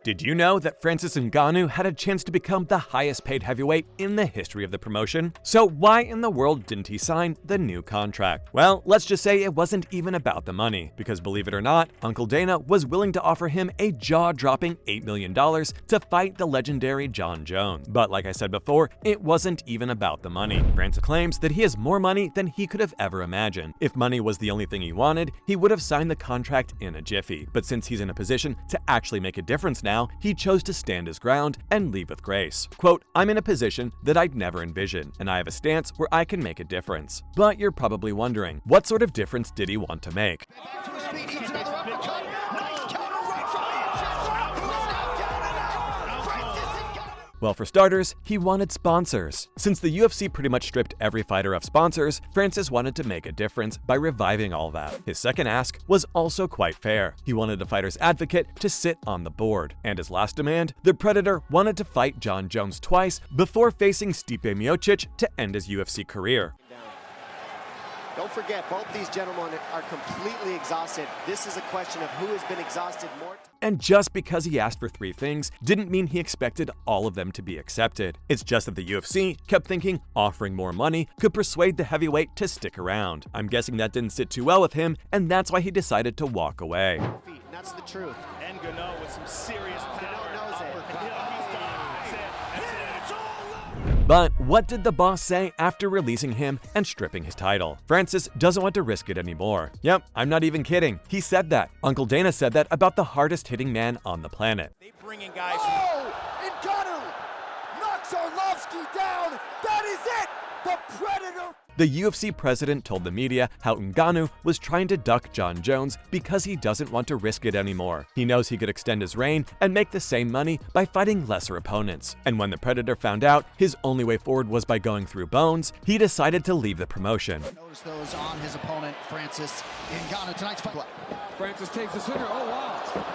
Did you know that Francis Ngannou had a chance to become the highest paid heavyweight in the history of the promotion? So why in the world didn't he sign the new contract? Well, let's just say it wasn't even about the money, because believe it or not, Uncle Dana was willing to offer him a jaw-dropping $8 million to fight the legendary Jon Jones. But like I said before, it wasn't even about the money. Francis claims that he has more money than he could have ever imagined. If money was the only thing he wanted, he would have signed the contract in a jiffy. But since he's in a position to actually make a difference now, he chose to stand his ground and leave with grace. Quote, "I'm in a position that I'd never envisioned, and I have a stance where I can make a difference." But you're probably wondering, what sort of difference did he want to make? Well, for starters, he wanted sponsors. Since the UFC pretty much stripped every fighter of sponsors, Francis wanted to make a difference by reviving all that. His second ask was also quite fair. He wanted a fighter's advocate to sit on the board. And his last demand, the Predator wanted to fight Jon Jones twice before facing Stipe Miocic to end his UFC career. Don't forget, both these gentlemen are completely exhausted. This is a question of who has been exhausted more. And just because he asked for 3 things didn't mean he expected all of them to be accepted. It's just that the UFC kept thinking offering more money could persuade the heavyweight to stick around. I'm guessing that didn't sit too well with him, and that's why he decided to walk away. That's the truth. Ngannou with some serious power. Knows it. But what did the boss say after releasing him and stripping his title? Francis doesn't want to risk it anymore. Yep, I'm not even kidding. He said that. Uncle Dana said that about the hardest hitting man on the planet. They bring in guys. Ngannou knocks Arlovsky down. That is it. The Predator. The UFC president told the media how Ngannou was trying to duck Jon Jones because he doesn't want to risk it anymore. He knows he could extend his reign and make the same money by fighting lesser opponents. And when the Predator found out his only way forward was by going through Bones, he decided to leave the promotion. Notice those on his opponent, Francis Ngannou. Tonight's fight. Francis takes the center. Oh, wow.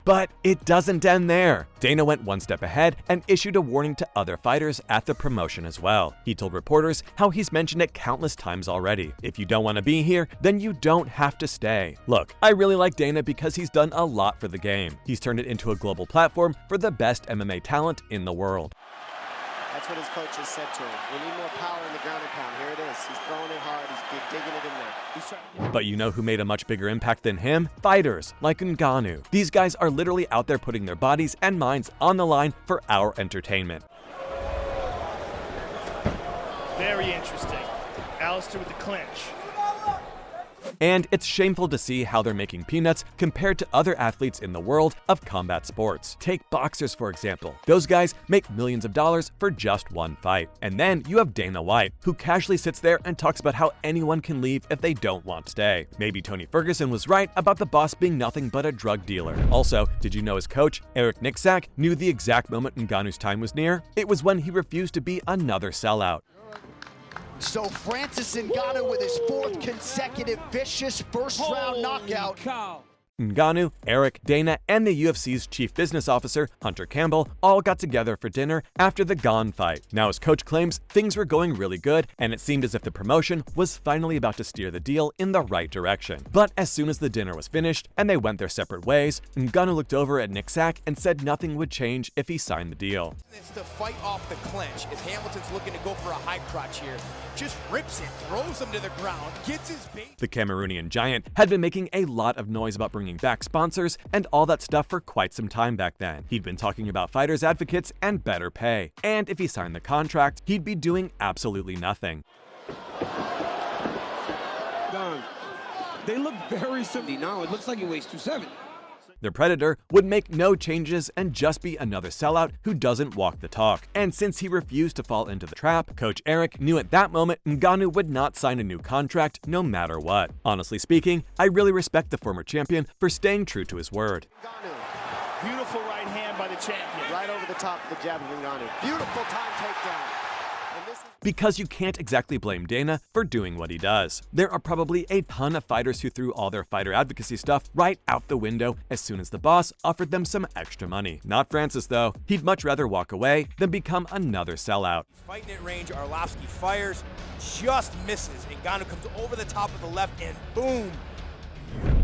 But it doesn't end there. Dana went one step ahead and issued a warning to other fighters at the promotion as well. He told reporters how he's mentioned it countless times already. If you don't want to be here, then you don't have to stay. Look, I really like Dana because he's done a lot for the game. He's turned it into a global platform for the best MMA talent in the world. That's what his coach has said to him. We need more power in the ground and pound. Here it is. He's throwing it hard. He's digging it in there. But you know who made a much bigger impact than him? Fighters like Ngannou. These guys are literally out there putting their bodies and minds on the line for our entertainment. Very interesting. Alistair with the clinch. And it's shameful to see how they're making peanuts compared to other athletes in the world of combat sports. Take boxers, for example. Those guys make millions of dollars for just one fight. And then you have Dana White, who casually sits there and talks about how anyone can leave if they don't want to stay. Maybe Tony Ferguson was right about the boss being nothing but a drug dealer. Also, did you know his coach, Eric Nicksack, knew the exact moment Ngannou's time was near? It was when he refused to be another sellout. So Francis Ngannou with his 4th consecutive vicious first-round knockout. Cow. Ngannou, Eric, Dana, and the UFC's chief business officer, Hunter Campbell, all got together for dinner after the Gane fight. Now his coach claims things were going really good, and it seemed as if the promotion was finally about to steer the deal in the right direction. But as soon as the dinner was finished and they went their separate ways, Ngannou looked over at Nicksack and said nothing would change if he signed the deal. It's to fight off the clinch as Hamilton's looking to go for a high crotch here. Just rips it, throws him to the ground, gets his bait. The Cameroonian giant had been making a lot of noise about bringing back sponsors and all that stuff for quite some time back then. He'd been talking about fighters' advocates and better pay. And if he signed the contract, he'd be doing absolutely nothing. Done. They look very similar now. It looks like he weighs 270. The Predator would make no changes and just be another sellout who doesn't walk the talk. And since he refused to fall into the trap, Coach Eric knew at that moment Ngannou would not sign a new contract no matter what. Honestly speaking, I really respect the former champion for staying true to his word. Ngannou. Beautiful right hand by the champion. Right over the top of the jab of Ngannou. Beautiful time takedown. And this is Because you can't exactly blame Dana for doing what he does. There are probably a ton of fighters who threw all their fighter advocacy stuff right out the window as soon as the boss offered them some extra money. Not Francis though. He'd much rather walk away than become another sellout. Fighting at range, Arlovsky fires, just misses. Ngannou comes over the top of the left and boom.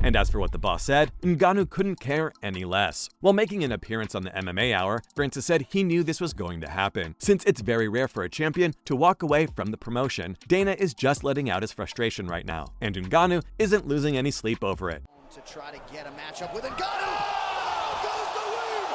And as for what the boss said, Ngannou couldn't care any less. While making an appearance on the MMA Hour, Francis said he knew this was going to happen. Since it's very rare for a champion to walk away from the promotion, Dana is just letting out his frustration right now, and Ngannou isn't losing any sleep over it. To try to get a matchup with Ngannou. Oh, goes the win!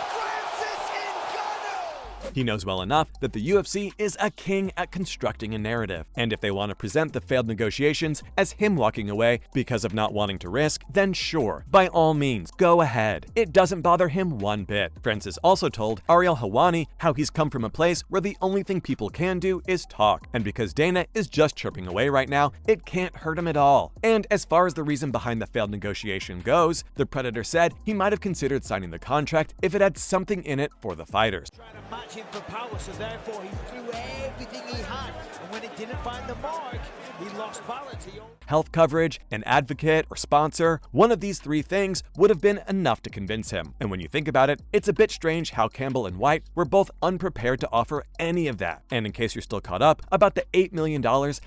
Francis Ngannou! He knows well enough that the UFC is a king at constructing a narrative, and if they want to present the failed negotiations as him walking away because of not wanting to risk, then sure, by all means, go ahead. It doesn't bother him one bit. Francis also told Ariel Helwani how he's come from a place where the only thing people can do is talk, and because Dana is just chirping away right now, it can't hurt him at all. And as far as the reason behind the failed negotiation goes, the Predator said he might have considered signing the contract if it had something in it for the fighters. Trying to match him for power, so therefore he threw everything he had, and when it didn't find the mark, he lost balance. Health coverage, an advocate, or sponsor, one of these three things would have been enough to convince him. And when you think about it, it's a bit strange how Campbell and White were both unprepared to offer any of that. And in case you're still caught up about the $8 million,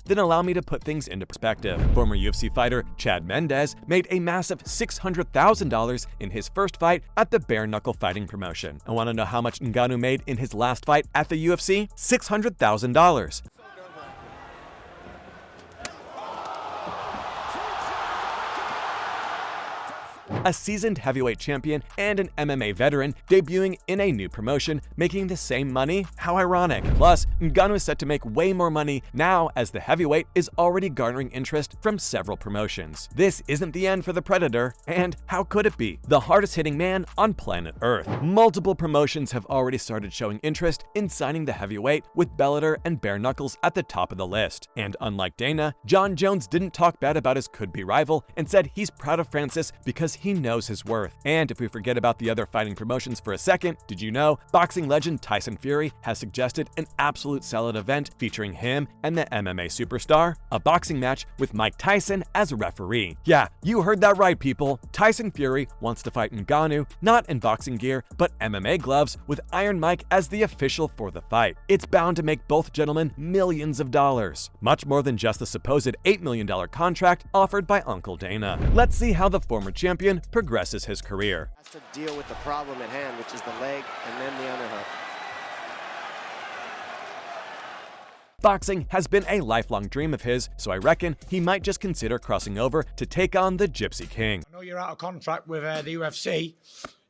then allow me to put things into perspective. Former UFC fighter Chad Mendes made a massive $600,000 in his first fight at the bare knuckle fighting promotion. I want to know how much Ngannou made in his last fight at the UFC? $600,000. A seasoned heavyweight champion and an MMA veteran debuting in a new promotion, making the same money? How ironic. Plus, Ngannou is set to make way more money now as the heavyweight is already garnering interest from several promotions. This isn't the end for the Predator, and how could it be? The hardest hitting man on planet Earth. Multiple promotions have already started showing interest in signing the heavyweight, with Bellator and Bare Knuckles at the top of the list. And unlike Dana, Jon Jones didn't talk bad about his could-be rival and said he's proud of Francis because he knows his worth. And if we forget about the other fighting promotions for a second, did you know boxing legend Tyson Fury has suggested an absolute solid event featuring him and the MMA superstar? A boxing match with Mike Tyson as a referee. Yeah, you heard that right, people. Tyson Fury wants to fight Ngannou, not in boxing gear, but MMA gloves, with Iron Mike as the official for the fight. It's bound to make both gentlemen millions of dollars. Much more than just the supposed $8 million contract offered by Uncle Dana. Let's see how the former champion progresses his career. Has to deal with the problem at hand, which is the leg and then the underhook. Boxing has been a lifelong dream of his, so I reckon he might just consider crossing over to take on the Gypsy King. I know you're out of contract with the UFC.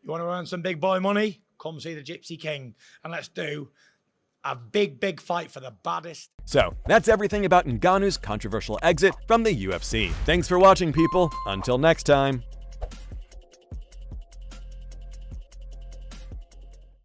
You want to earn some big boy money? Come see the Gypsy King, and let's do a big fight for the baddest. So, that's everything about Ngannou's controversial exit from the UFC. Thanks for watching, people. Until next time.